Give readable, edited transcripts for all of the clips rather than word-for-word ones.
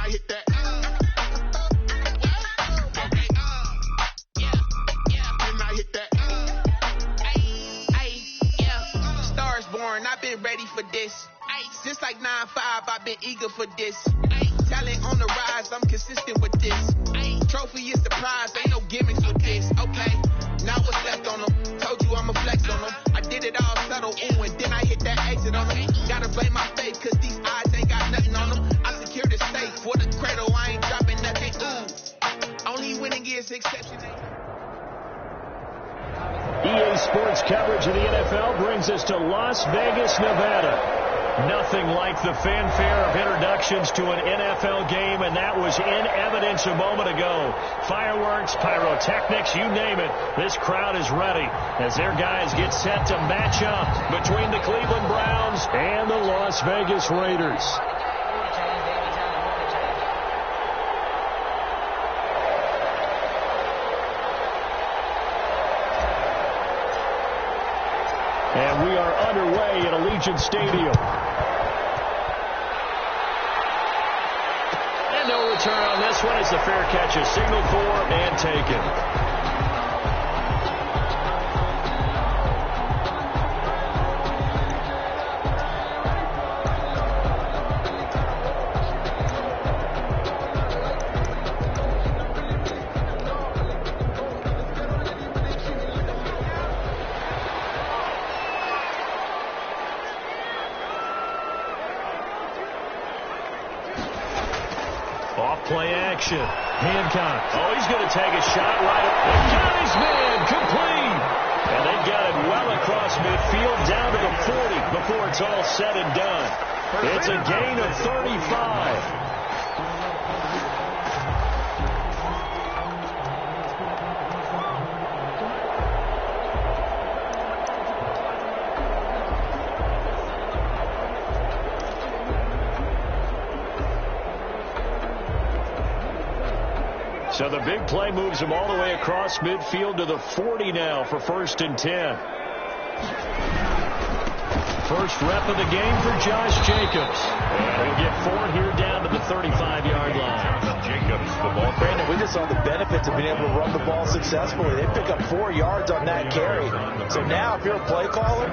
I hit that. Then I hit that. Stars born, I've been ready for this. Since like 9-5, I've been eager for this. Talent on the rise, I'm consistent with this. Trophy is the prize, ain't no gimmicks with this. Okay, now what's left on them? Told you I'ma flex on them. I did it all subtle, ooh, and then I hit that exit on them. Gotta blame my faith, cause these eyes ain't got nothing on them. I secured the safe for the cradle, I ain't dropping nothing, ooh. Only winning is exception. EA Sports coverage of the NFL brings us to Las Vegas, Nevada. Nothing like the fanfare of introductions to an NFL game, and that was in evidence a moment ago. Fireworks, pyrotechnics, you name it. This crowd is ready as their guys get set to match up between the Cleveland Browns and the Las Vegas Raiders. And we are underway at Allegiant Stadium. And no return on this one as the fair catch is signaled for and taken. Play action. Hancock. Oh, he's going to take a shot right up. And got his man complete. And they got it well across midfield down to the 40 before it's all said and done. It's a gain of 35. So the big play moves him all the way across midfield to the 40 now for 1st and 10. First rep of the game for Josh Jacobs. And he'll get 4 here down to the 35-yard line. Jacobs, the ball. Brandon, we just saw the benefits of being able to run the ball successfully. They pick up 4 yards on that carry. So now if you're a play caller,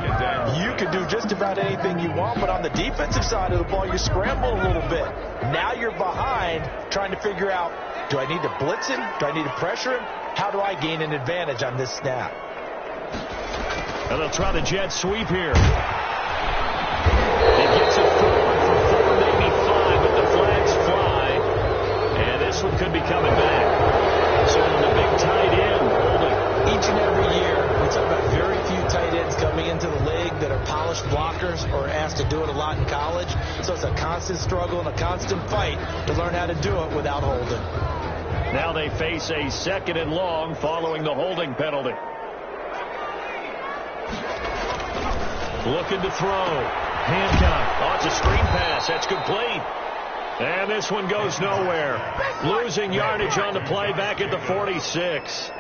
you can do just about anything you want. But on the defensive side of the ball, you scramble a little bit. Now you're behind trying to figure out, do I need to blitz him? Do I need to pressure him? How do I gain an advantage on this snap? And they'll try the jet sweep here. It gets it forward for 4, maybe 5, but the flags fly. And this one could be coming back. So on the big tight end, holding. Each and every year, we talk about very few tight ends coming into the league that are polished blockers or asked to do it a lot in college. So it's a constant struggle and a constant fight to learn how to do it without holding. Now they face a 2nd and long following the holding penalty. Looking to throw. Hancock. Oh, it's a screen pass. That's complete. And this one goes nowhere. Losing yardage on the play back at the 46.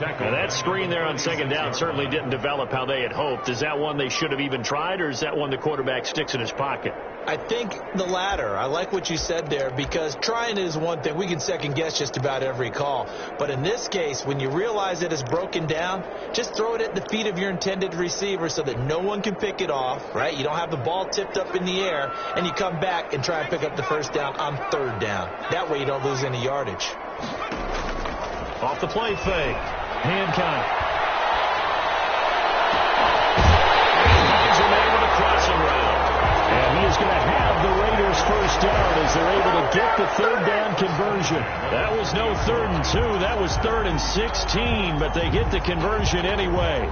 Now that screen there on 2nd down certainly didn't develop how they had hoped. Is that one they should have even tried, or is that one the quarterback sticks in his pocket? I think the latter. I like what you said there, because trying is one thing. We can second guess just about every call. But in this case, when you realize it is broken down, just throw it at the feet of your intended receiver so that no one can pick it off, right? You don't have the ball tipped up in the air, and you come back and try and pick up the 1st down on 3rd down. That way you don't lose any yardage. Off the play fake. Hancock. Finds a man with a crossing route. And he is going to have the Raiders 1st down as they're able to get the 3rd down conversion. That was no 3rd and 2. That was 3rd and 16, but they get the conversion anyway.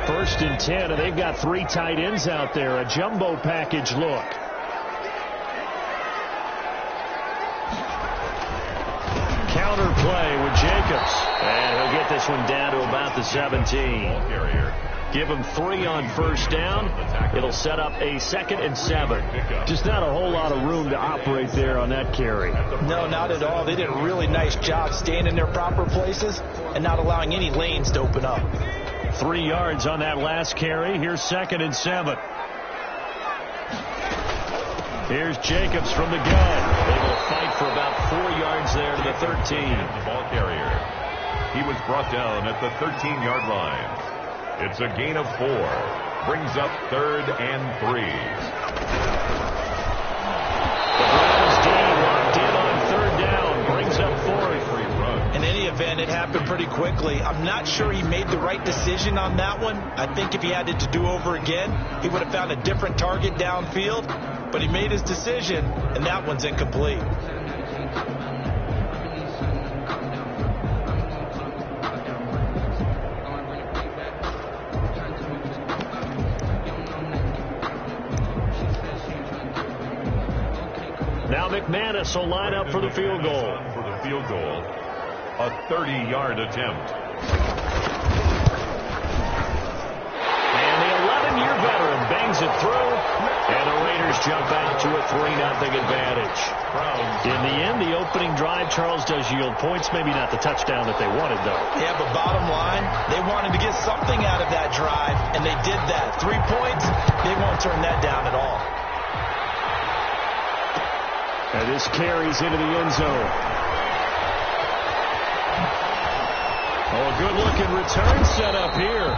First and 10, and they've got 3 tight ends out there. A jumbo package look. Counter play with Jacobs. And he'll get this one down to about the 17. Give him 3 on first down. It'll set up a 2nd and 7. Just not a whole lot of room to operate there on that carry. No, not at all. They did a really nice job staying in their proper places and not allowing any lanes to open up. 3 yards on that last carry. Here's 2nd and 7. Here's Jacobs from the gun. Able to fight for about 4 yards there to the 13. The ball carrier. He was brought down at the 13-yard line. It's a gain of 4. Brings up 3rd and 3. The Browns D locked in on 3rd down. Brings up 4th. In any event, it happened pretty quickly. I'm not sure he made the right decision on that one. I think if he had it to do over again, he would have found a different target downfield. But he made his decision, and that one's incomplete. Now McManus will line up for the field goal. For the field goal, a 30-yard attempt. And the 11-year veteran bangs it through, and the Raiders jump out to a 3-0 advantage. In the end, the opening drive, Charles, does yield points. Maybe not the touchdown that they wanted, though. Yeah, but bottom line, they wanted to get something out of that drive, and they did that. 3 points, they won't turn that down at all. And this carries into the end zone. Oh, a good-looking return set up here.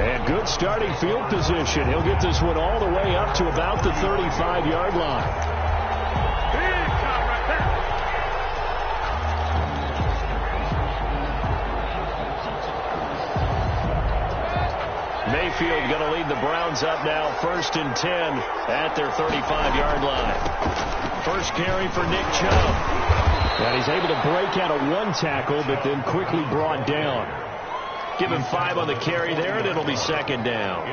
And good starting field position. He'll get this one all the way up to about the 35-yard line. Mayfield going to lead the Browns up now, 1st and 10 at their 35-yard line. First carry for Nick Chubb. And he's able to break out of 1 tackle, but then quickly brought down. Give him 5 on the carry there, and it'll be 2nd down.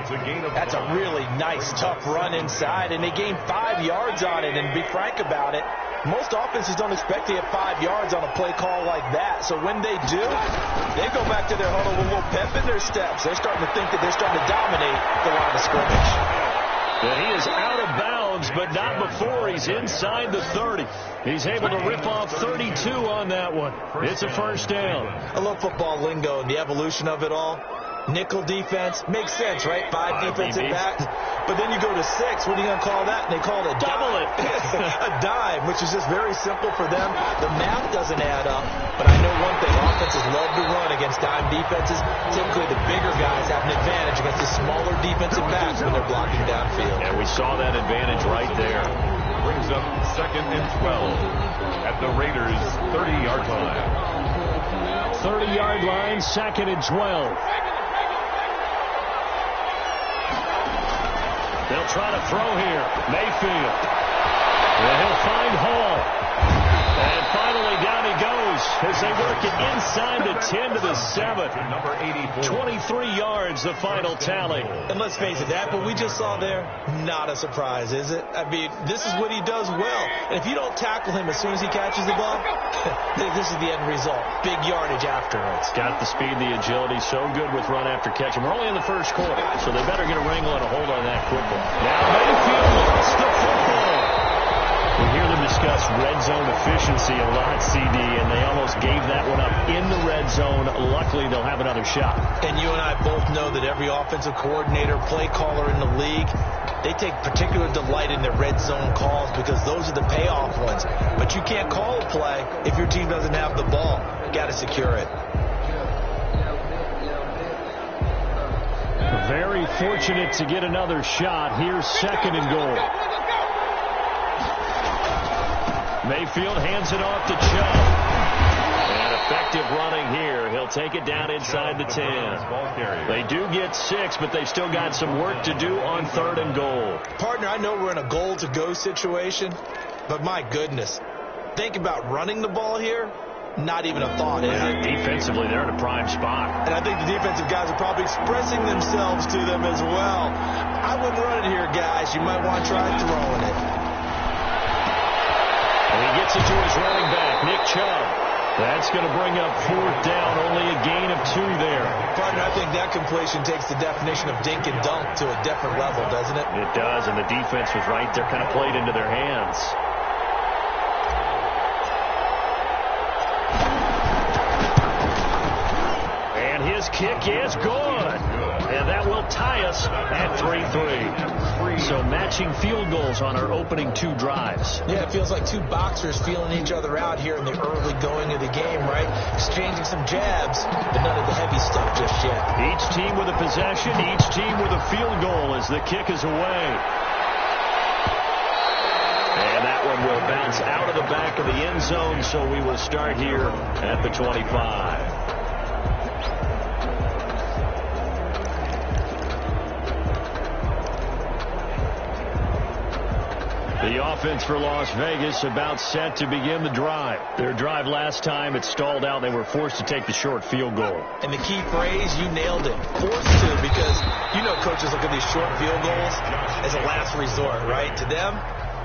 That's a really nice, tough run inside, and they gained 5 yards on it. And to be frank about it, most offenses don't expect to get 5 yards on a play call like that. So when they do, they go back to their huddle with a little pep in their steps. They're starting to think that they're starting to dominate the line of scrimmage. And he is out of bounds, but not before he's inside the 30. He's able to rip off 32 on that one. It's a 1st down. I love football lingo and the evolution of it all. Nickel defense makes sense, right? 5 defensive backs. But then you go to 6. What are you going to call that? And they call it a double it. A dime, which is just very simple for them. The math doesn't add up. But I know one thing. Offenses love to run against dime defenses. Typically, the bigger guys have an advantage against the smaller defensive backs when they're blocking downfield. And we saw that advantage right there. Brings up 2nd and 12 at the Raiders' 30-yard line. 30-yard line, 2nd and 12. They'll try to throw here. Mayfield. And he'll find Hall. And finally down he goes as they work it inside the 10 to the 7. Number 84. 23 yards, the final tally. And let's face it, that what we just saw there, not a surprise, is it? I mean, this is what he does well. And if you don't tackle him as soon as he catches the ball, this is the end result. Big yardage afterwards. Got the speed, the agility, so good with run after catch. And we're only in the 1st quarter, so they better get a wrangle and a hold on that quickly. Now Mayfield lost the football. We hear them discuss red zone efficiency a lot, CD, and they almost gave that one up in the red zone. Luckily, they'll have another shot. And you and I both know that every offensive coordinator, play caller in the league, they take particular delight in their red zone calls because those are the payoff ones. But you can't call a play if your team doesn't have the ball. Got to secure it. Very fortunate to get another shot. Here's 2nd and goal. Mayfield hands it off to Chubb. And effective running here. He'll take it down inside the 10. They do get 6, but they've still got some work to do on 3rd and goal. Partner, I know we're in a goal-to-go situation, but my goodness. Think about running the ball here. Not even a thought, is it? Defensively, they're in a prime spot. And I think the defensive guys are probably expressing themselves to them as well. I wouldn't run it here, guys. You might want to try throwing it. And he gets it to his running back, Nick Chubb. That's going to bring up 4th down, only a gain of 2 there. Partner, I think that completion takes the definition of dink and dunk to a different level, doesn't it? It does, and the defense was right there, kind of played into their hands. And his kick is good. And that will tie us at 3-3. So matching field goals on our opening 2 drives. Yeah, it feels like 2 boxers feeling each other out here in the early going of the game, right? Exchanging some jabs, but none of the heavy stuff just yet. Each team with a possession, each team with a field goal as the kick is away. And that one will bounce out of the back of the end zone, so we will start here at the 25. The offense for Las Vegas about set to begin the drive. Their drive last time, it stalled out. They were forced to take the short field goal. And the key phrase, you nailed it. Forced to, because you know coaches look at these short field goals as a last resort, right? To them,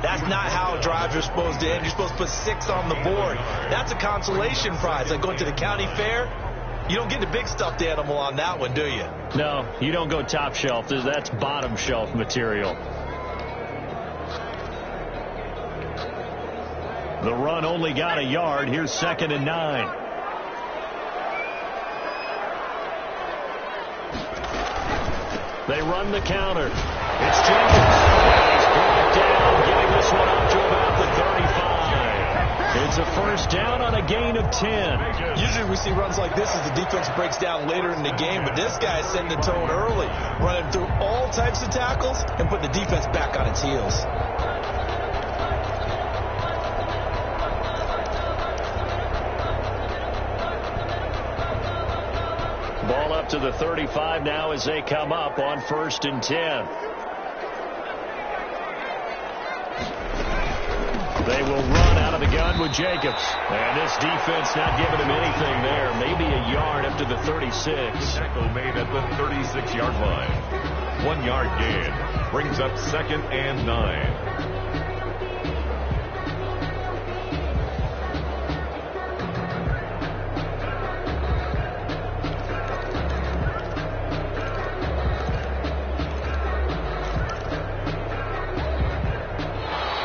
that's not how drives are supposed to end. You're supposed to put 6 on the board. That's a consolation prize. Like going to the county fair, you don't get the big stuffed animal on that one, do you? No, you don't go top shelf. That's bottom shelf material. The run only got a yard. Here's 2nd and 9. They run the counter. It's Jenkins. He's brought down, giving this one up to about the 35. It's a 1st down on a gain of 10. Usually we see runs like this as the defense breaks down later in the game, but this guy's setting the tone early, running through all types of tackles and putting the defense back on its heels. Ball up to the 35 now as they come up on 1st and 10. They will run out of the gun with Jacobs. And this defense not giving him anything there. Maybe a yard up to the 36. Tackle made at the 36-yard line. 1 yard gain. Brings up 2nd and 9.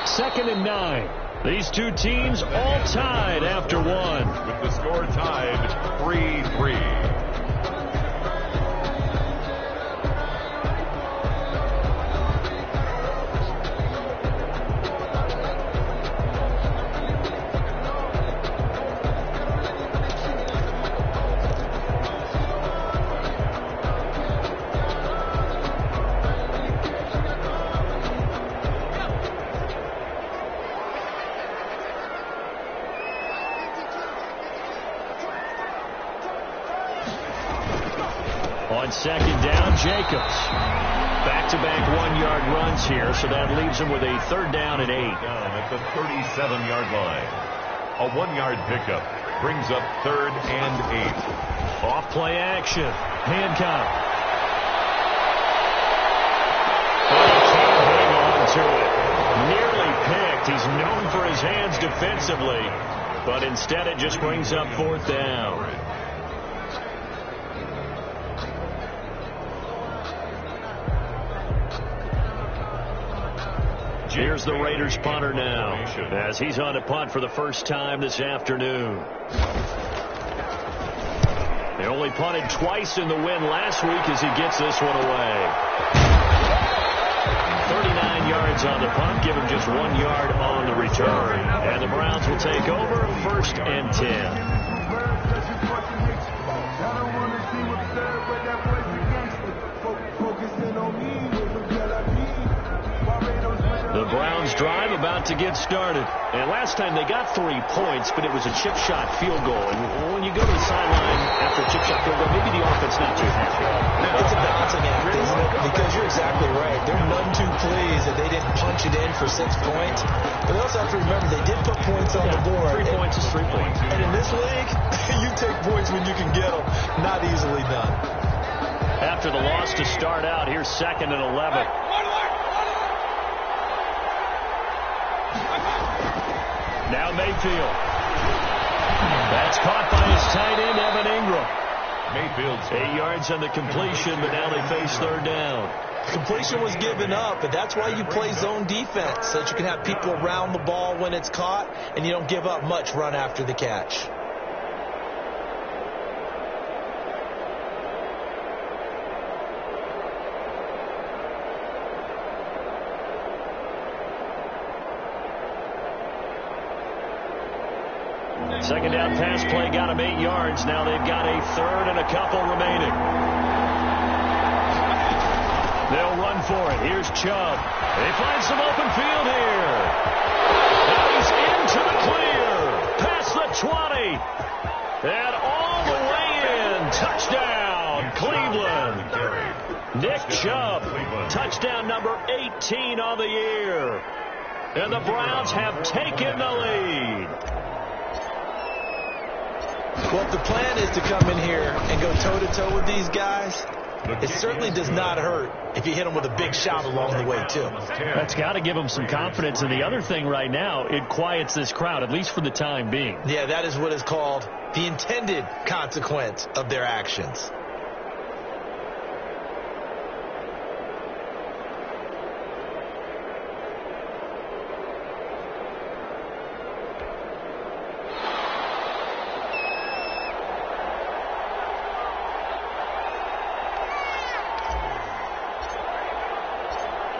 Second and 9. These 2 teams all tied after 1. With the score tied 3-3. On 2nd down, Jacobs. Back-to-back 1-yard runs here, so that leaves him with a 3rd down and 8. Down at the 37-yard line. A 1-yard pickup brings up 3rd and 8. Off play action. Hancock. But he can't hang on to it. Nearly picked. He's known for his hands defensively, but instead it just brings up 4th down. Here's the Raiders punter now, as he's on a punt for the first time this afternoon. They only punted twice in the win last week as he gets this one away. 39 yards on the punt, give him just 1 yard on the return. And the Browns will take over 1st and 10. The Browns drive about to get started. And last time they got 3 points, but it was a chip shot field goal. And when you go to the sideline after a chip shot field goal, maybe the offense not too happy. It's a balancing act, isn't it? Because you're exactly right. They're none too pleased that they didn't punch it in for 6 points. But they also have to remember they did put points on the board. 3 points is 3 points. And in this league, you take points when you can get them. Not easily done. After the loss to start out, here's 2nd and 11. Now Mayfield. That's It's caught by his tight end, Evan Ingram. Mayfield's 8 yards on the completion, but now they face third down. Completion was given up, but that's why you play zone defense, so that you can have people around the ball when it's caught, and you don't give up much run after the catch. Second down pass play got him 8 yards. Now they've got a third and a couple remaining. They'll run for it. Here's Chubb. They find some open field here. Now he's into the clear. Past the 20. And all the way in. Touchdown, Cleveland. Nick Chubb. Touchdown number 18 on the year. And the Browns have taken the lead. Well, if the plan is to come in here and go toe-to-toe with these guys, it certainly does not hurt if you hit them with a big shot along the way, too. That's got to give them some confidence. And the other thing right now, it quiets this crowd, at least for the time being. Yeah, that is what is called the intended consequence of their actions.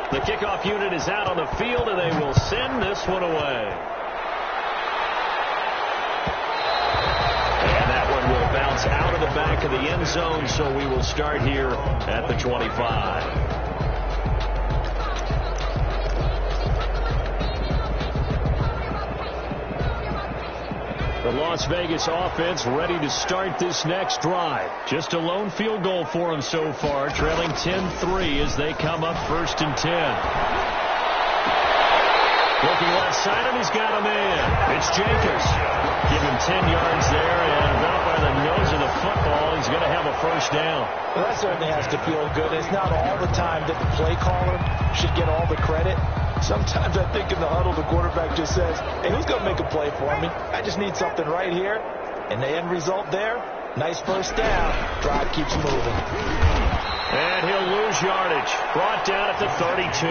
The kickoff unit is out on the field, and they will send this one away. And that one will bounce out of the back of the end zone, so we will start here at the 25. The Las Vegas offense ready to start this next drive. Just a lone field goal for them so far, trailing 10-3 as they come up 1st and 10. Looking left side, and he's got him in. It's Jacobs. Give him 10 yards there, and about by the nose of the football, he's going to have a first down. Well, that certainly has to feel good. It's not all the time that the play caller should get all the credit. Sometimes I think in the huddle, the quarterback just says, hey, who's going to make a play for me? I just need something right here. And the end result there, nice first down. Drive keeps moving. And he'll lose yardage. Brought down at the 32.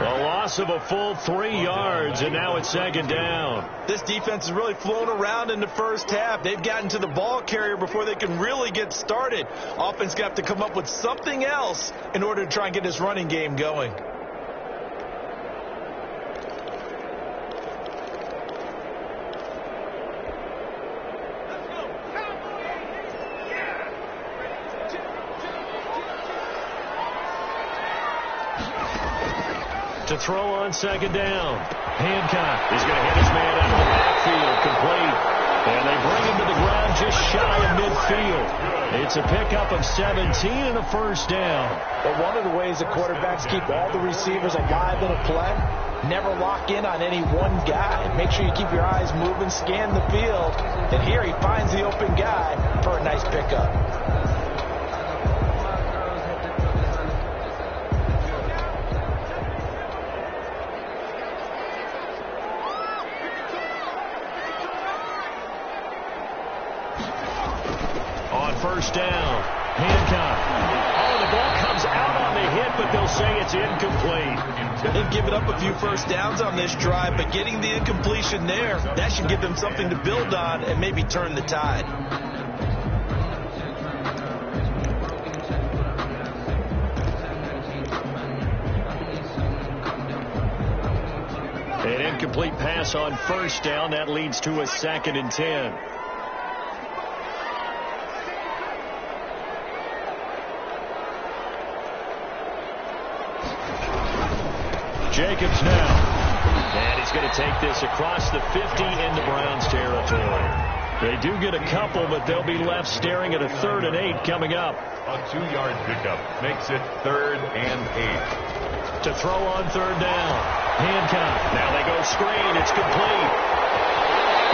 A loss of a full 3 yards, and now it's second down. This defense has really flown around in the first half. They've gotten to the ball carrier before they can really get started. Offense got to come up with something else in order to try and get this running game going. To throw on second down. Hancock is going to hit his man out of the backfield, complete. And they bring him to the ground just shy of midfield. It's a pickup of 17 and a first down. But one of the ways that quarterbacks keep all the receivers alive in a play, never lock in on any one guy. Make sure you keep your eyes moving, scan the field. And here he finds the open guy for a nice pickup. First down. Hancock. Oh, the ball comes out on the hit, but they'll say it's incomplete. They've given up a few first downs on this drive, but getting the incompletion there, that should give them something to build on and maybe turn the tide. An incomplete pass on first down. That leads to a 2nd and 10. Jacobs now. And he's going to take this across the 50 into Browns territory. They do get a couple, but they'll be left staring at a 3rd and 8 coming up. A 2-yard pickup makes it 3rd and 8. To throw on 3rd down. Hancock. Now they go screen. It's complete.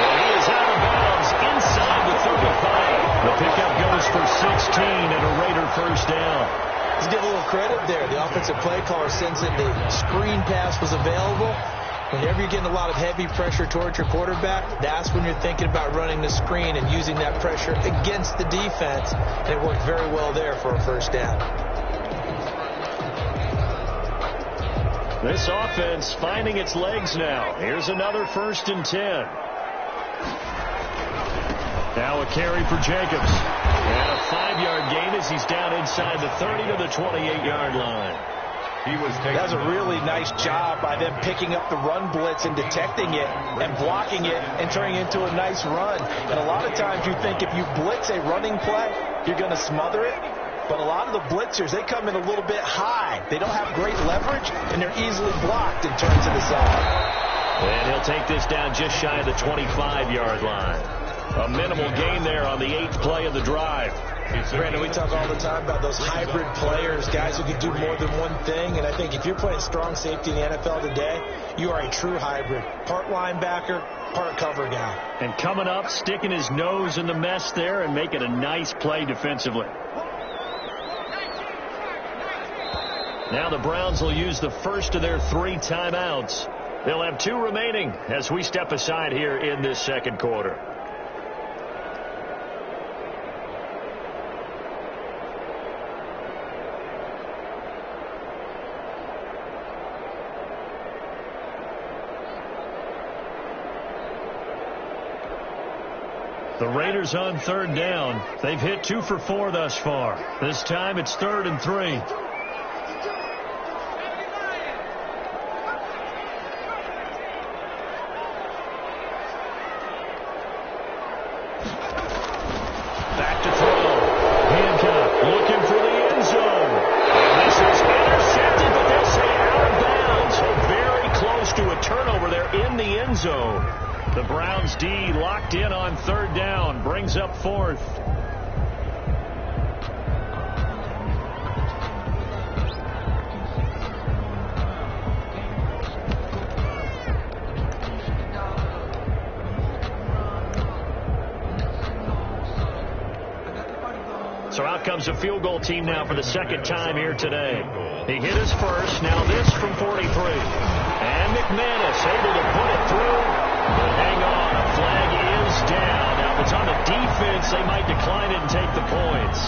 And he is out of bounds inside the 35. The pickup goes for 16 and a Raider first down. Let's give a little credit there. The offensive play caller sensed that the screen pass was available, Whenever you're getting a lot of heavy pressure towards your quarterback, that's when you're thinking about running the screen and using that pressure against the defense. And it worked very well there for a first down. This offense finding its legs now. Here's another 1st and 10. Now a carry for Jacobs. And a 5-yard gain as he's down inside the 30 to the 28-yard line. That's a really nice job by them picking up the run blitz and detecting it and blocking it and turning it into a nice run. And a lot of times you think if you blitz a running play, you're going to smother it. But a lot of the blitzers, they come in a little bit high. They don't have great leverage, and they're easily blocked and turned to the side. And he'll take this down just shy of the 25-yard line. A minimal gain there on the 8th play of the drive. Brandon, we talk all the time about those hybrid players, guys who can do more than one thing. And I think if you're playing strong safety in the NFL today, you are a true hybrid. Part linebacker, part cover guy. And coming up, sticking his nose in the mess there and making a nice play defensively. Now the Browns will use the first of their 3 timeouts. They'll have 2 remaining as we step aside here in this second quarter. The Raiders on 3rd down. They've hit 2 for 4 thus far. This time it's 3rd and 3. Back to throw. Hancock looking for the end zone. And this is intercepted, but they'll say out of bounds. So very close to a turnover there in the end zone. The Browns D locked in on 3rd down. Brings up 4th. So out comes a field goal team now for the 2nd time here today. He hit his first. Now this from 43. And McManus able to put it through. But hang on, a flag is down. Now, if it's on the defense, they might decline it and take the points.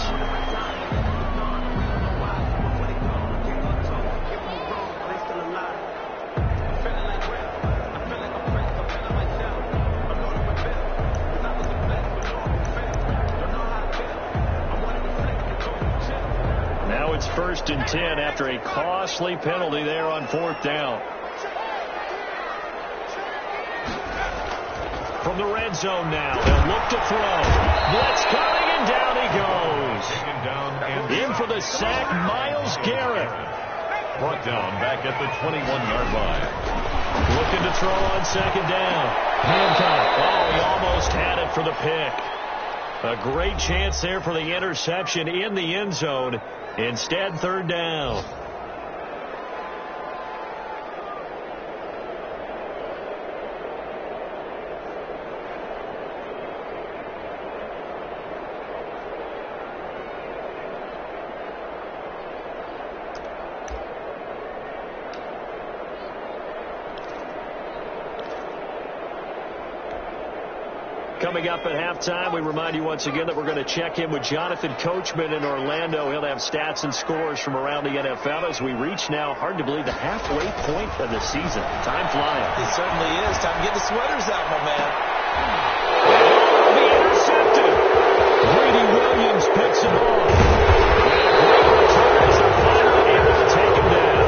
Now it's 1st and 10 after a costly penalty there on 4th down. From the red zone now, they'll look to throw. Blitz coming, and down he goes. In for the sack, Myles Garrett. Brought down back at the 21-yard line. Looking to throw on 2nd down. Hancock. Oh, he almost had it for the pick. A great chance there for the interception in the end zone. Instead, 3rd down. Coming up at halftime, we remind you once again that we're going to check in with Jonathan Coachman in Orlando. He'll have stats and scores from around the NFL as we reach now, hard to believe, the halfway point of the season. Time flying. It certainly is. Time to get the sweaters out, my man. Oh, the intercepted. Brady Williams picks him off. Great return as the finally able to take him down.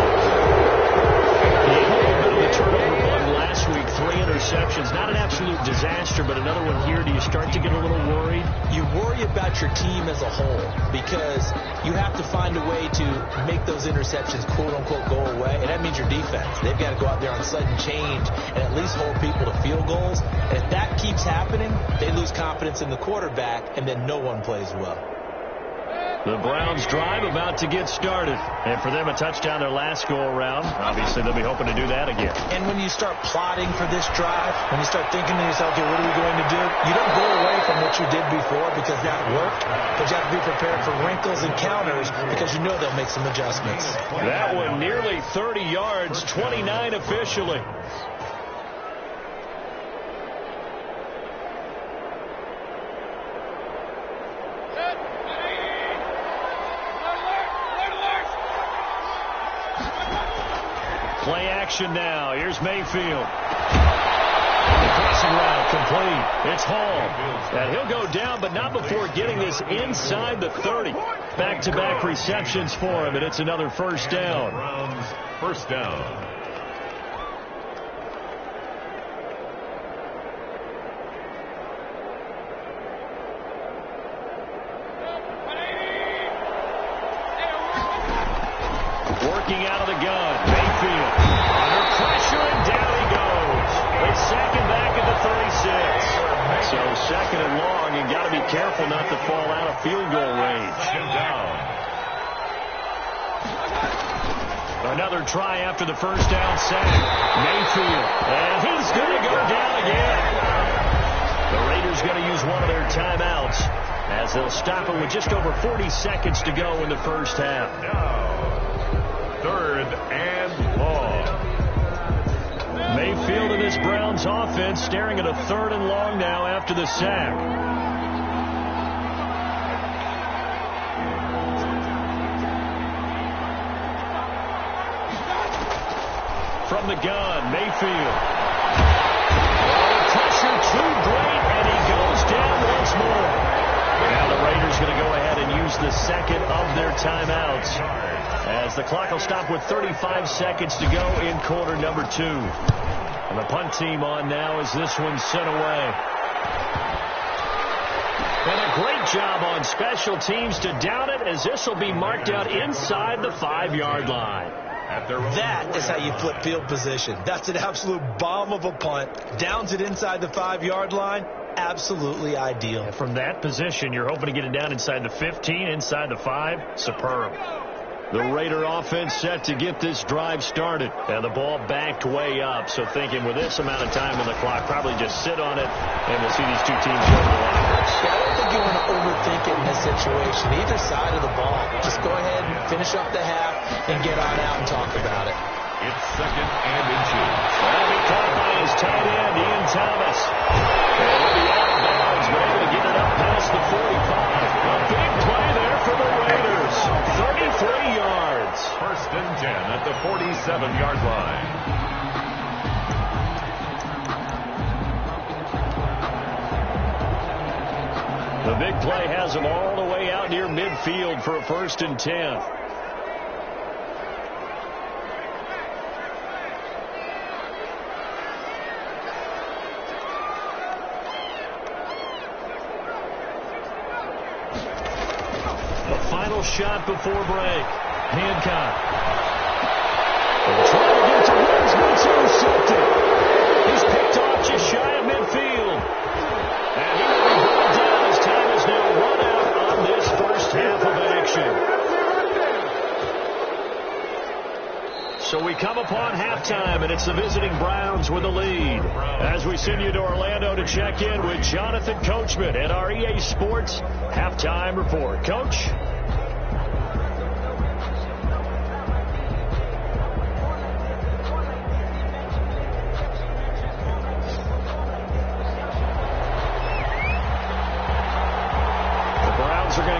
He had a little bit of a turnover bug last week. 3 interceptions. Not an absolute disaster, but another one here. Do you start to get a little worried? You worry about your team as a whole because you have to find a way to make those interceptions quote-unquote go away, and that means your defense. They've got to go out there on sudden change and at least hold people to field goals. And if that keeps happening, they lose confidence in the quarterback, and then no one plays well. The Browns drive about to get started. And for them, a touchdown their last go-around. Obviously, they'll be hoping to do that again. And when you start plotting for this drive, when you start thinking to yourself, okay, what are we going to do? You don't go away from what you did before because that worked. But you have to be prepared for wrinkles and counters because you know they'll make some adjustments. That one nearly 30 yards, 29 officially. Play action now. Here's Mayfield. The crossing route complete. It's Hall. And he'll go down, but not before getting this inside the 30. Back-to-back receptions for him, and it's another first down. Browns, first down. Working out of the gun. Mayfield under pressure, and down he goes. They sack him back at the 36. So second and long, you got to be careful not to fall out of field goal range. Second down. Another try after the first down sack. Mayfield, and he's going to go down again. The Raiders going to use one of their timeouts as they'll stop it with just over 40 seconds to go in the first half. Third and long. Mayfield and his Browns offense staring at a third and long now after the sack. From the gun, Mayfield. Pressure too great, and he goes down once more. Now the Raiders going to go ahead and use the second of their timeouts, as the clock will stop with 35 seconds to go in quarter number 2. And the punt team on now as this one's sent away. And a great job on special teams to down it, as this will be marked out inside the 5-yard line. That is how you flip field position. That's an absolute bomb of a punt. Downs it inside the 5-yard line. Absolutely ideal. And from that position, you're hoping to get it down inside the 15, inside the 5. Superb. The Raider offense set to get this drive started. And the ball backed way up. So thinking with this amount of time on the clock, probably just sit on it, and we'll see these two teams go to the lockers. I don't think you want to overthink it in this situation. Either side of the ball. Just go ahead and finish up the half and get on out and talk about it. It's second and inches. That'll be caught by his tight end, Ian Thomas. And he'll be out of bounds, but able to get it up past the 45. A big play there for the Raiders. 33 yards. First and 10 at the 47-yard line. The big play has him all the way out near midfield for a first and 10. Final shot before break. Hancock. Trying to get to Woods, but it's intercepted. He's picked off just shy of midfield. And he will be brought down as time is now run out on this first half of action. So we come upon halftime, and it's the visiting Browns with the lead. As we send you to Orlando to check in with Jonathan Coachman at our EA Sports Halftime Report. Coach?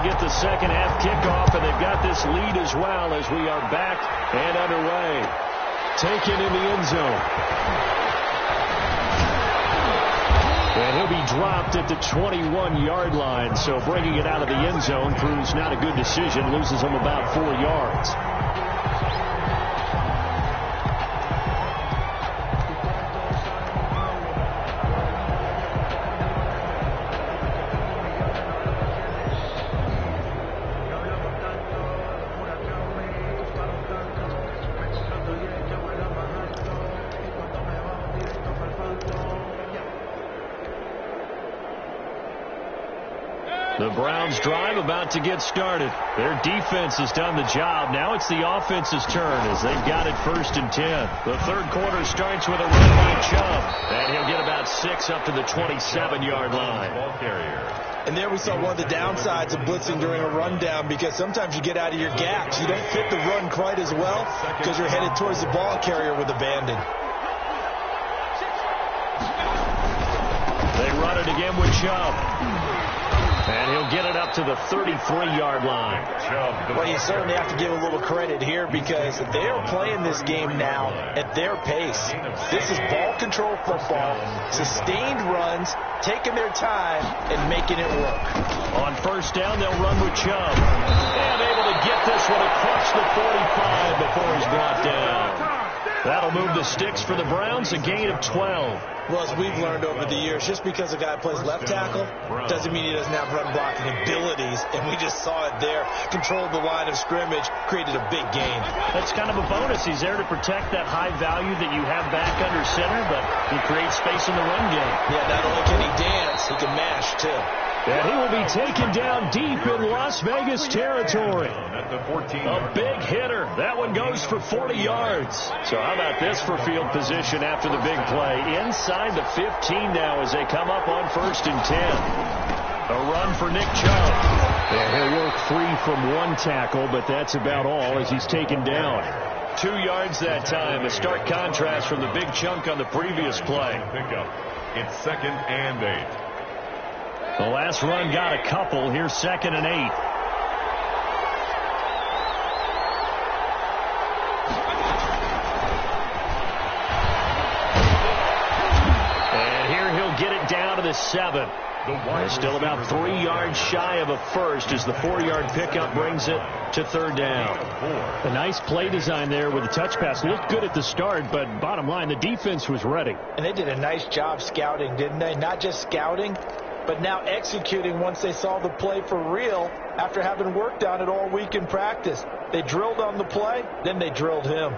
Get the second half kickoff, and they've got this lead as well as we are back and underway. Taken in the end zone. And he'll be dropped at the 21-yard line, so bringing it out of the end zone proves not a good decision. Loses him about 4 yards. The Browns drive about to get started. Their defense has done the job. Now it's the offense's turn as they've got it first and 10. The third quarter starts with a run by Chubb, and he'll get about 6 up to the 27-yard line. Ball carrier. And there we saw one of the downsides of blitzing during a rundown, because sometimes you get out of your gaps. You don't fit the run quite as well because you're headed towards the ball carrier with abandon. They run it again with Chubb. And he'll get it up to the 33-yard line. Well, you certainly have to give a little credit here because they are playing this game now at their pace. This is ball control football, sustained runs, taking their time, and making it work. On first down, they'll run with Chubb. And able to get this one across the 45 before he's brought down. That'll move the sticks for the Browns, a gain of 12. Well, as we've learned over the years, just because a guy plays left tackle doesn't mean he doesn't have run blocking abilities, and we just saw it there. Controlled the line of scrimmage, created a big gain. That's kind of a bonus. He's there to protect that high value that you have back under center, but he creates space in the run game. Yeah, not only can he dance, he can mash, too. And he will be taken down deep in Las Vegas territory. A big hitter. That one goes for 40 yards. So how about this for field position after the big play? Inside the 15 now as they come up on 1st and 10. A run for Nick Chubb. And he'll work free from one tackle, but that's about all as he's taken down. 2 yards that time. A stark contrast from the big chunk on the previous play. It's 2nd and 8. The last run got a couple. Here's 2nd and 8. And here he'll get it down to the 7. Still about 3 yards shy of a first as the 4-yard pickup brings it to 3rd down. A nice play design there with the touch pass. Looked good at the start, but bottom line, the defense was ready. And they did a nice job scouting, didn't they? Not just scouting, but now executing once they saw the play for real after having worked on it all week in practice. They drilled on the play, then they drilled him.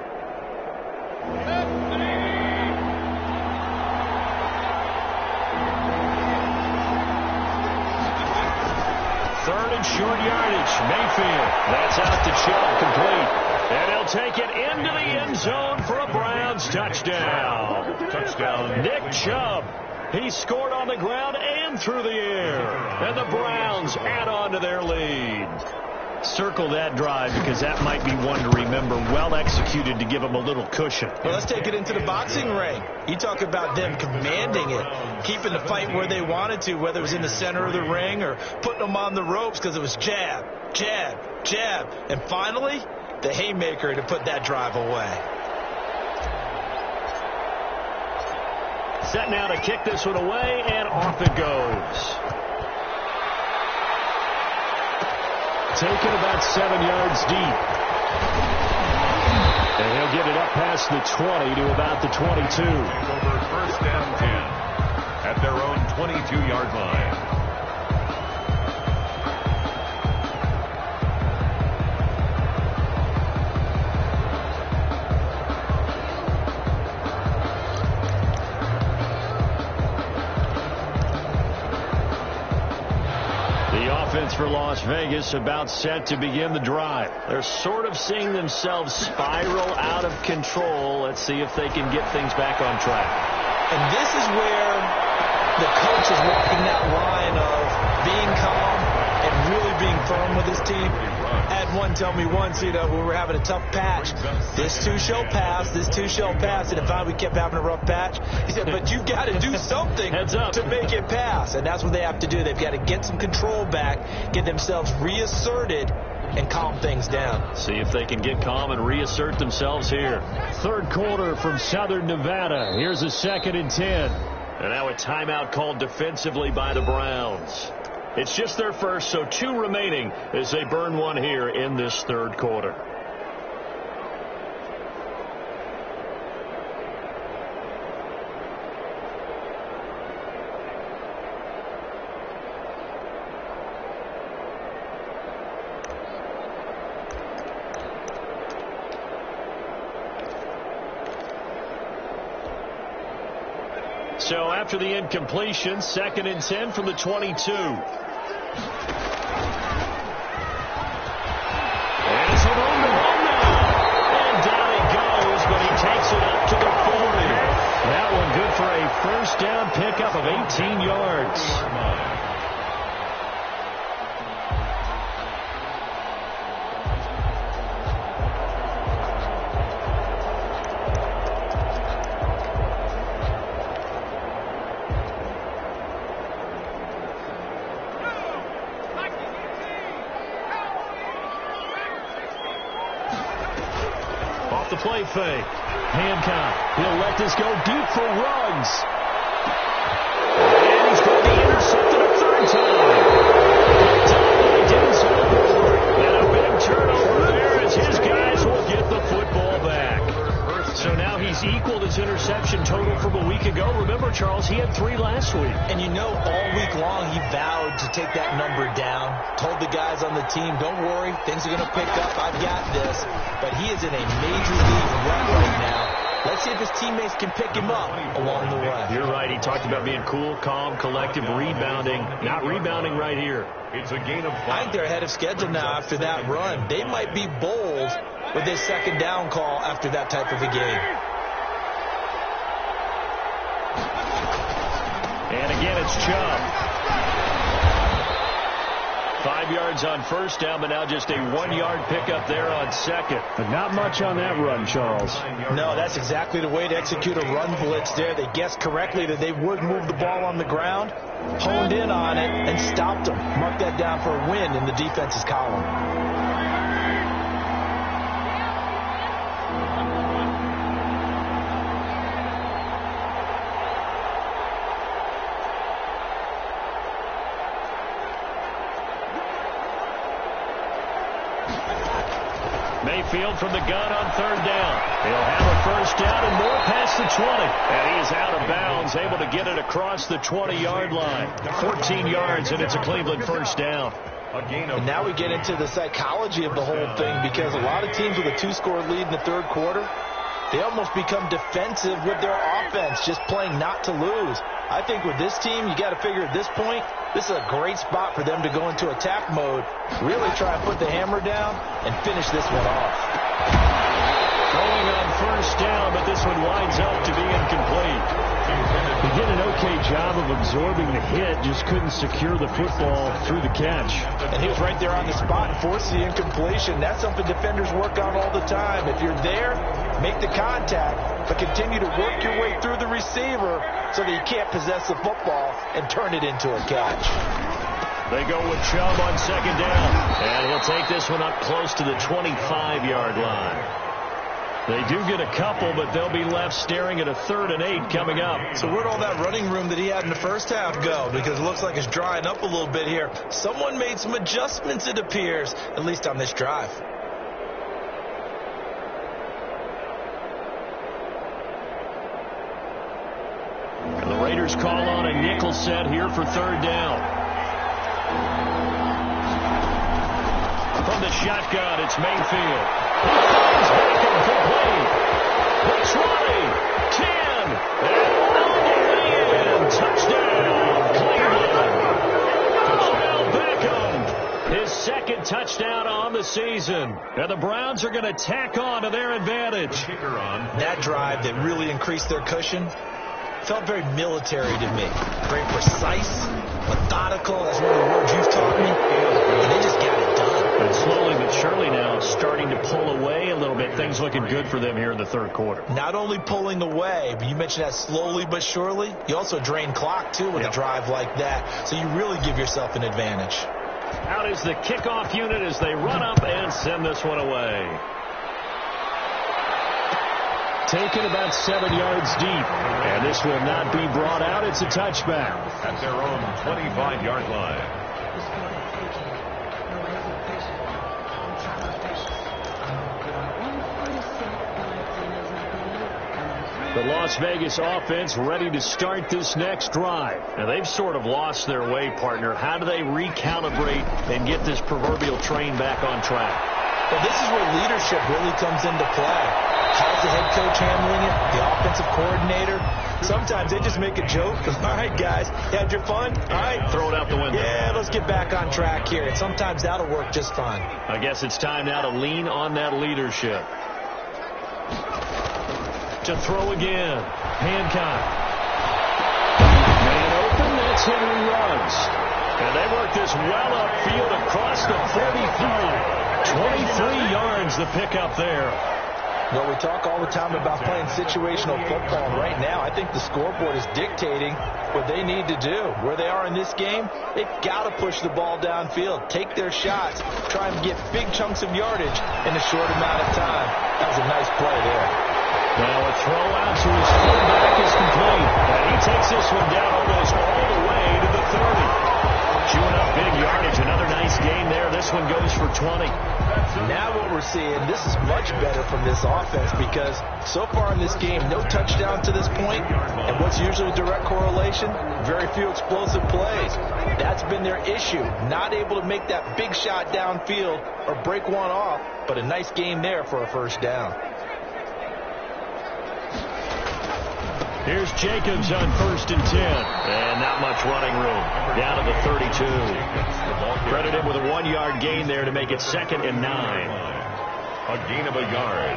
Third and short yardage. Mayfield. That's out to Chubb, complete. And he'll take it into the end zone for a Browns touchdown. Touchdown, Nick Chubb. He scored on the ground and through the air. And the Browns add on to their lead. Circle that drive because that might be one to remember. Well executed to give them a little cushion. Well, let's take it into the boxing ring. You talk about them commanding it, keeping the fight where they wanted to, whether it was in the center of the ring or putting them on the ropes because it was jab, jab, jab. And finally, the haymaker to put that drive away. Set now to kick this one away, and off it goes. Taken about 7 yards deep. And he'll get it up past the 20 to about the 22. Over 1st down 10 at their own 22-yard line. For Las Vegas about set to begin the drive. They're sort of seeing themselves spiral out of control. Let's see if they can get things back on track. And this is where the coach is walking that line of being calm and really being firm with his team. I had one tell me once, when we were having a tough patch, this too shall pass, this too shall pass. And if we kept having a rough patch, he said, but you've got to do something to make it pass. And that's what they have to do. They've got to get some control back, get themselves reasserted, and calm things down. See if they can get calm and reassert themselves here. 3rd quarter from Southern Nevada. Here's a 2nd and 10. And now a timeout called defensively by the Browns. It's just their first, so 2 remaining as they burn one here in this 3rd quarter. So after the incompletion, 2nd and 10 from the 22. That one good for a first down pickup of 18 yards. the play fake. Hancock, he'll let this go deep for Ruggs. And he's going to be intercepted a third time. He didn't score. And a big turnover there as his guys will get the football back. So now he's equaled his interception total from a week ago. Remember, Charles, he had 3 last week. And you know, all week long he vowed to take that number down. Told the guys on the team, don't worry, things are going to pick up. I've got this. But he is in a major league run right now. Let's see if his teammates can pick him up along the way. You're right. He talked about being cool, calm, collective, rebounding. Not rebounding right here. It's a gain of 5. I think they're ahead of schedule now after that run. They might be bold with this second down call after that type of a game. And again, it's Chubb. 5 yards on first down, but now just a 1-yard pickup there on second. But not much on that run, Charles. No, that's exactly the way to execute a run blitz there. They guessed correctly that they would move the ball on the ground, honed in on it, and stopped them. Mark that down for a win in the defense's column. Mayfield from the gun on third down. He'll have a first down and more past the 20. And he's out of bounds, able to get it across the 20-yard line. 14 yards, and it's a Cleveland first down. And now we get into the psychology of the whole thing, because a lot of teams with a 2-score lead in the third quarter, they almost become defensive with their offense, just playing not to lose. I think with this team, you got to figure at this point, this is a great spot for them to go into attack mode, really try and put the hammer down and finish this one off. Throwing on first down, but this one winds up to be incomplete. He did an okay job of absorbing the hit, just couldn't secure the football through the catch. And he was right there on the spot and forced the incompletion. That's something defenders work on all the time. If you're there, make the contact, but continue to work your way through the receiver so that you can't possess the football and turn it into a catch. They go with Chubb on second down, and he'll take this one up close to the 25-yard line. They do get a couple, but they'll be left staring at a 3rd and 8 coming up. So where'd all that running room that he had in the first half go? Because it looks like it's drying up a little bit here. Someone made some adjustments, it appears, at least on this drive. And the Raiders call on a nickel set here for third down. From the shotgun, it's Mayfield. He finds Beckham complete. The 20, 10, and on the end. Touchdown, Cleveland. Odell Beckham, his second touchdown on the season. And the Browns are going to tack on to their advantage. That drive that really increased their cushion felt very military to me. Very precise, methodical. That's one of the words you've taught me. And they just got it done. And slowly but surely now starting to pull away a little bit. Things looking good for them here in the third quarter. Not only pulling away, but you mentioned that slowly but surely. You also drain clock, too, with a drive like that. So you really give yourself an advantage. Out is the kickoff unit as they run up and send this one away. Taken about 7 yards deep. And this will not be brought out. It's a touchback. At their own 25-yard line. The Las Vegas offense ready to start this next drive. Now, they've sort of lost their way, partner. How do they recalibrate and get this proverbial train back on track? Well, this is where leadership really comes into play. How's the head coach handling it? The offensive coordinator? Sometimes they just make a joke. All right, guys, you had your fun? All right. Throw it out the window. Yeah, let's get back on track here. And sometimes that'll work just fine. I guess it's time now to lean on that leadership. To throw again. Hancock. Man open, that's Henry Ruggs. And they work this well upfield across the 35. 23 yards the pickup there. Well, we talk all the time about playing situational football, and right now I think the scoreboard is dictating what they need to do. Where they are in this game, they've got to push the ball downfield, take their shots, try and get big chunks of yardage in a short amount of time. That was a nice play there. Now a throw out to his fullback is complete, and he takes this one down almost all the way to the 30. Chewing up big yardage, another nice gain there. This one goes for 20. Now what we're seeing, this is much better from this offense because so far in this game, no touchdown to this point, and what's usually a direct correlation? Very few explosive plays. That's been their issue, not able to make that big shot downfield or break one off, but a nice gain there for a first down. Here's Jacobs on 1st and 10. And not much running room. Down to the 32. Credit him with a 1-yard gain there to make it 2nd and 9. A gain of a yard.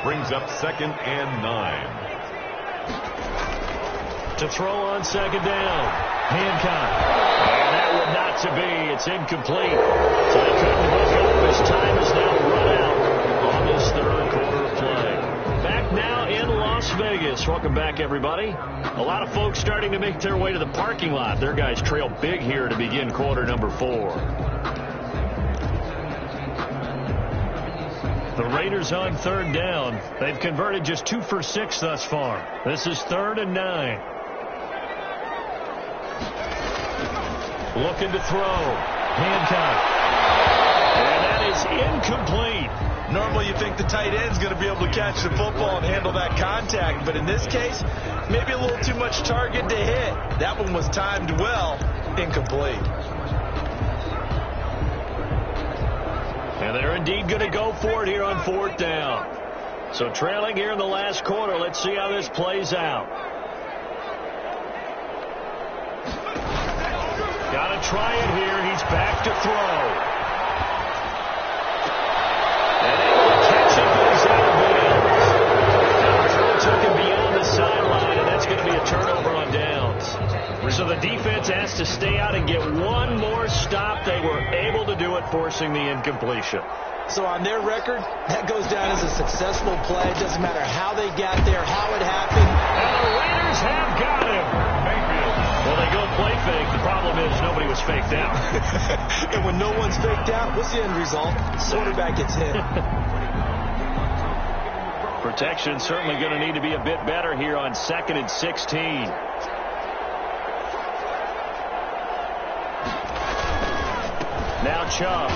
Brings up 2nd and 9. To throw on 2nd down. Hancock. And that would not to be. It's incomplete. So they couldn't hook up. His time is now run out on this 3rd quarter of play. Back now in Las Vegas. Welcome back, everybody. A lot of folks starting to make their way to the parking lot. Their guys trail big here to begin quarter number 4. The Raiders on 3rd down. They've converted just 2 for 6 thus far. This is 3rd and 9. Looking to throw. Hancock. And that is incomplete. Normally you think the tight end's going to be able to catch the football and handle that contact, but in this case, maybe a little too much target to hit. That one was timed well, incomplete. And they're indeed going to go for it here on 4th down. So trailing here in the last quarter, let's see how this plays out. Got to try it here. He's back to throw. And able to catch it, but he's out of bounds. Now took him beyond the sideline, and that's going to be a turnover on downs. So the defense has to stay out and get one more stop. They were able to do it, forcing the incompletion. So on their record, that goes down as a successful play. It doesn't matter how they got there, how it happened. And the Raiders have got him. Well, they go play fake. The problem is nobody was faked out. And when no one's faked out, what's the end result? Quarterback gets hit. Protection certainly going to need to be a bit better here on 2nd and 16. Now Chubb.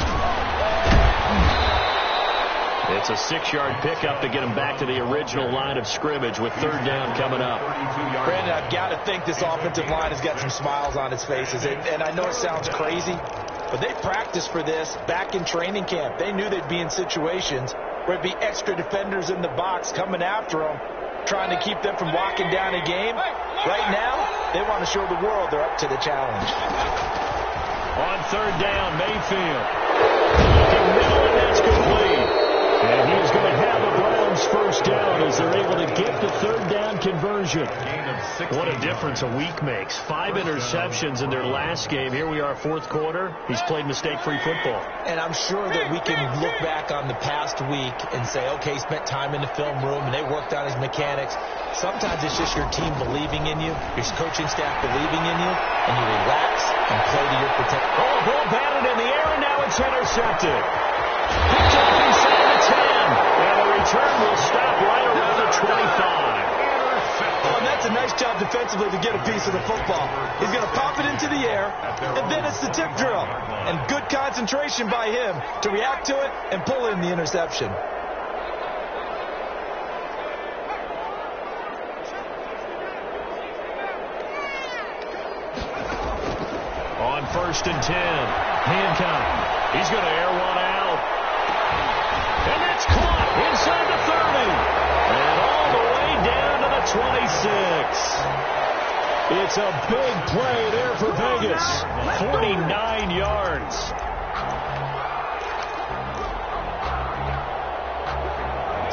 It's a 6-yard pickup to get him back to the original line of scrimmage with 3rd down coming up. Brandon, I've got to think this offensive line has got some smiles on its faces. And I know it sounds crazy, but they practiced for this back in training camp. They knew they'd be in situations where it'd be extra defenders in the box coming after them, trying to keep them from locking down a game. Right now, they want to show the world they're up to the challenge. On 3rd down, Mayfield. Looking middle, and that's complete. And he's going to have the Browns first down as they're able to get the 3rd down conversion. What a difference a week makes. 5 interceptions in their last game. Here we are, 4th quarter. He's played mistake-free football. And I'm sure that we can look back on the past week and say, okay, he spent time in the film room and they worked on his mechanics. Sometimes it's just your team believing in you, your coaching staff believing in you, and you relax and play to your potential. Oh, ball batted in the air, and now it's intercepted. Picked up inside the 10. And the return will stop right around the 25. Oh, and that's a nice job defensively to get a piece of the football. He's going to pop it into the air, and then it's the tip drill. And good concentration by him to react to it and pull in the interception. On 1st and 10, Hancock. He's going to air one out. And that's caught inside the 30. And all the way down to the 26. It's a big play there for Vegas. 49 yards.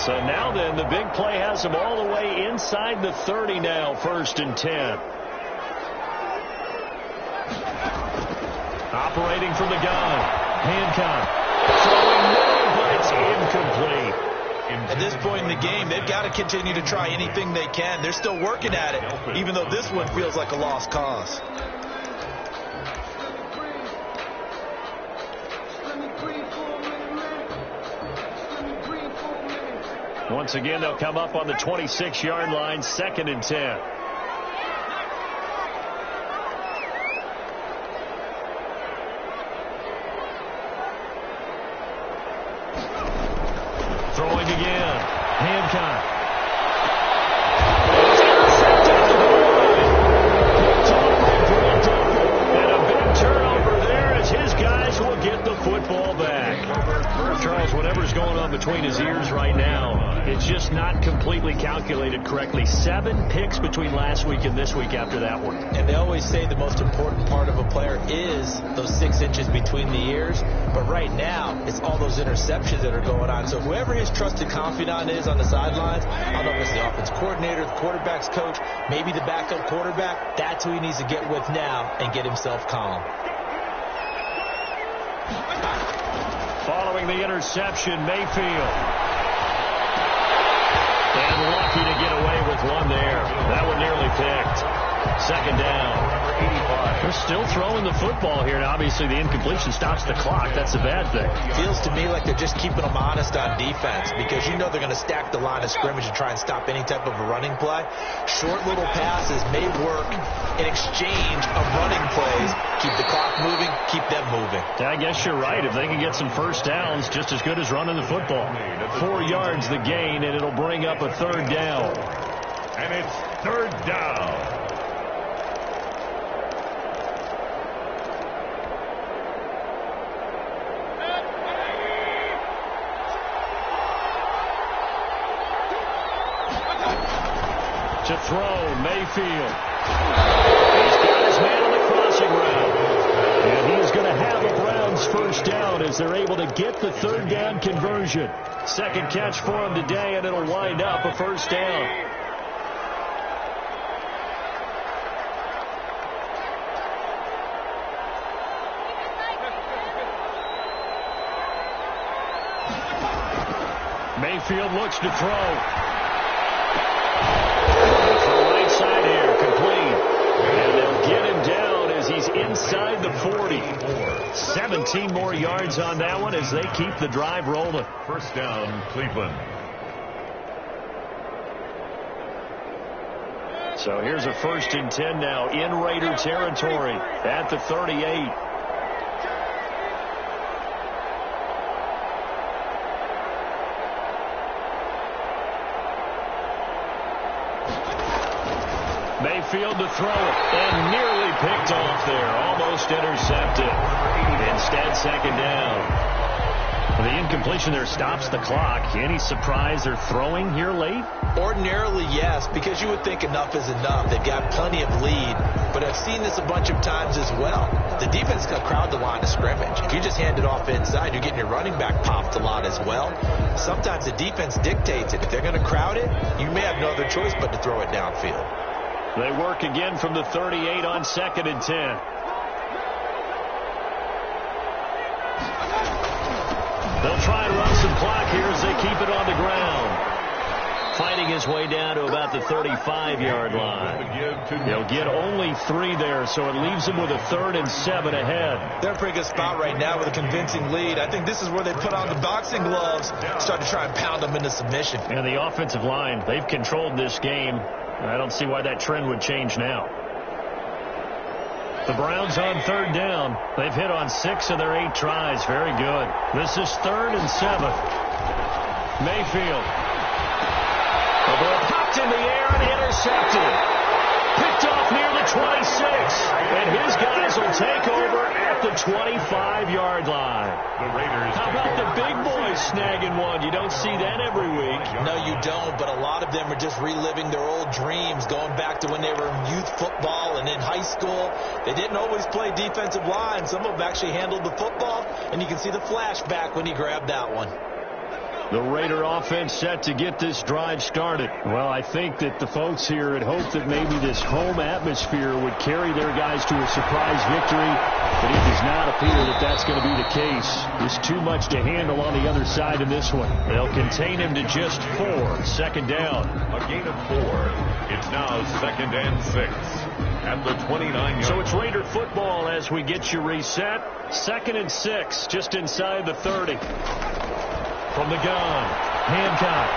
So now then, the big play has them all the way inside the 30 now, 1st and 10. Operating from the gun. Hancock. Throwing middle, but it's incomplete. And At this point in the game, they've got to continue to try anything they can. They're still working at it, even though this one feels like a lost cause. Once again, they'll come up on the 26-yard line, 2nd and 10. Throwing again. Hancock. And a big turnover there as his guys will get the football back. Charles, whatever's going on between his ears right now, it's just not completely calculated correctly. 7 picks between last week and this week after that one. And they always say the most important part of a player is those 6 inches between the ears. But right now, it's all those interceptions that are going on. So whoever his trusted confidant is on the sidelines, I don't know if it's the offense coordinator, the quarterback's coach, maybe the backup quarterback, that's who he needs to get with now and get himself calm. Following the interception, Mayfield. And lucky to get away with one there. That one nearly picked. 2nd down. They're still throwing the football here. Now, obviously, the incompletion stops the clock. That's a bad thing. Feels to me like they're just keeping them honest on defense because you know they're going to stack the line of scrimmage and try and stop any type of a running play. Short little passes may work in exchange of running plays. Keep the clock moving, keep them moving. I guess you're right. If they can get some first downs, just as good as running the football. 4 yards the gain, and it'll bring up a 3rd down. And it's 3rd down. To throw, Mayfield. He's got his man on the crossing route. And he's going to have a Browns first down as they're able to get the 3rd down conversion. 2nd catch for him today, and it'll wind up a first down. Mayfield looks to throw. Side here, complete. And they'll get him down as he's inside the 40. 17 more yards on that one as they keep the drive rolling. First down, Cleveland. So here's a 1st and 10 now in Raider territory at the 38. Mayfield to throw it, and nearly picked off there. Almost intercepted. Instead, 2nd down. The incompletion there stops the clock. Any surprise they're throwing here late? Ordinarily, yes, because you would think enough is enough. They've got plenty of lead, but I've seen this a bunch of times as well. The defense got crowd the line of scrimmage. If you just hand it off inside, you're getting your running back popped a lot as well. Sometimes the defense dictates it. If they're going to crowd it, you may have no other choice but to throw it downfield. They work again from the 38 on 2nd and 10. They'll try and run some clock here as they keep it on the ground. Fighting his way down to about the 35-yard line. They'll get only 3 there, so it leaves them with a 3rd and 7 ahead. They're in a pretty good spot right now with a convincing lead. I think this is where they put on the boxing gloves, start to try and pound them into submission. And the offensive line, they've controlled this game. I don't see why that trend would change now. The Browns on 3rd down. They've hit on 6 of their 8 tries. Very good. This is 3rd and 7. Mayfield. The ball popped in the air and intercepted. Picked off near the 26. And his guys will take over at the 25-yard line. The Raiders. How about the big boys snagging one? You don't see that every week. No, you don't, but a lot of them are just reliving their old dreams, going back to when they were in youth football and in high school. They didn't always play defensive line. Some of them actually handled the football, and you can see the flashback when he grabbed that one. The Raider offense set to get this drive started. Well, I think that the folks here had hoped that maybe this home atmosphere would carry their guys to a surprise victory, but it does not appear that that's going to be the case. There's too much to handle on the other side in this one. They'll contain him to just 4. Second down. A gain of 4. It's now 2nd and 6 at the 29-yard. So it's Raider football as we get you reset. 2nd and 6, just inside the 30. From the gun, Hancock.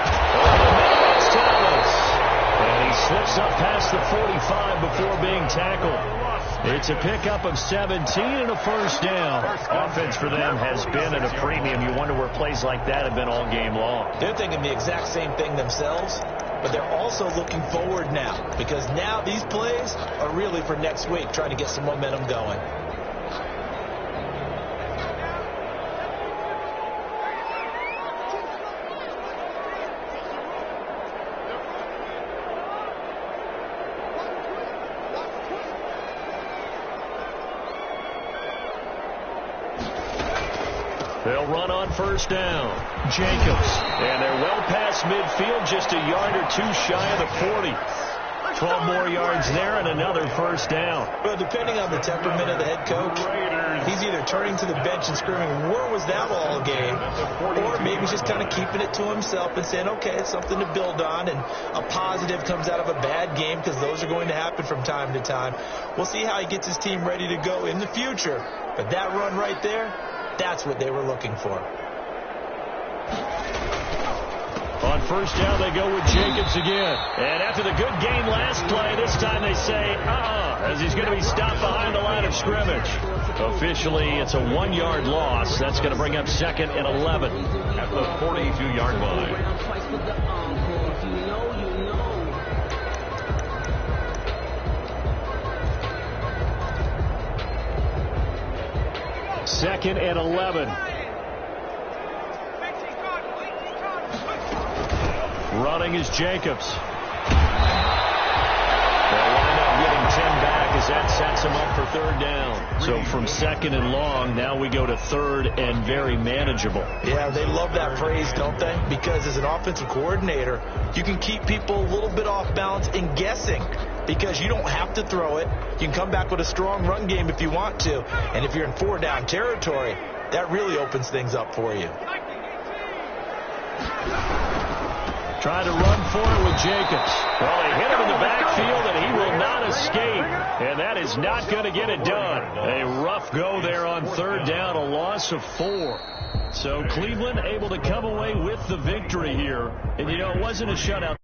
And he slips up past the 45 before being tackled. It's a pickup of 17 and a first down. Offense for them has been at a premium. You wonder where plays like that have been all game long. They're thinking the exact same thing themselves, but they're also looking forward now, because now these plays are really for next week, trying to get some momentum going. They'll run on first down. Jacobs. And they're well past midfield, just a yard or two shy of the 40. 12 more yards there and another first down. Well, depending on the temperament of the head coach, he's either turning to the bench and screaming, where was that all game? Or maybe he's just kind of keeping it to himself and saying, okay, it's something to build on, and a positive comes out of a bad game, because those are going to happen from time to time. We'll see how he gets his team ready to go in the future. But that run right there, that's what they were looking for. On first down, they go with Jacobs again. And after the good game last play, this time they say, as he's going to be stopped behind the line of scrimmage. Officially, it's a 1-yard loss. That's going to bring up 2nd and 11. At the 42-yard line. Second and 11. Running is Jacobs. They'll wind up getting 10 back as that sets him up for 3rd down. So from 2nd and long, now we go to 3rd and very manageable. Yeah, they love that phrase, don't they? Because as an offensive coordinator, you can keep people a little bit off balance and guessing, because you don't have to throw it. You can come back with a strong run game if you want to. And if you're in 4-down territory, that really opens things up for you. Trying to run for it with Jacobs. Well, they hit him in the backfield, and he will not escape. And that is not going to get it done. A rough go there on 3rd down, a loss of 4. So Cleveland able to come away with the victory here. And, you know, it wasn't a shutout.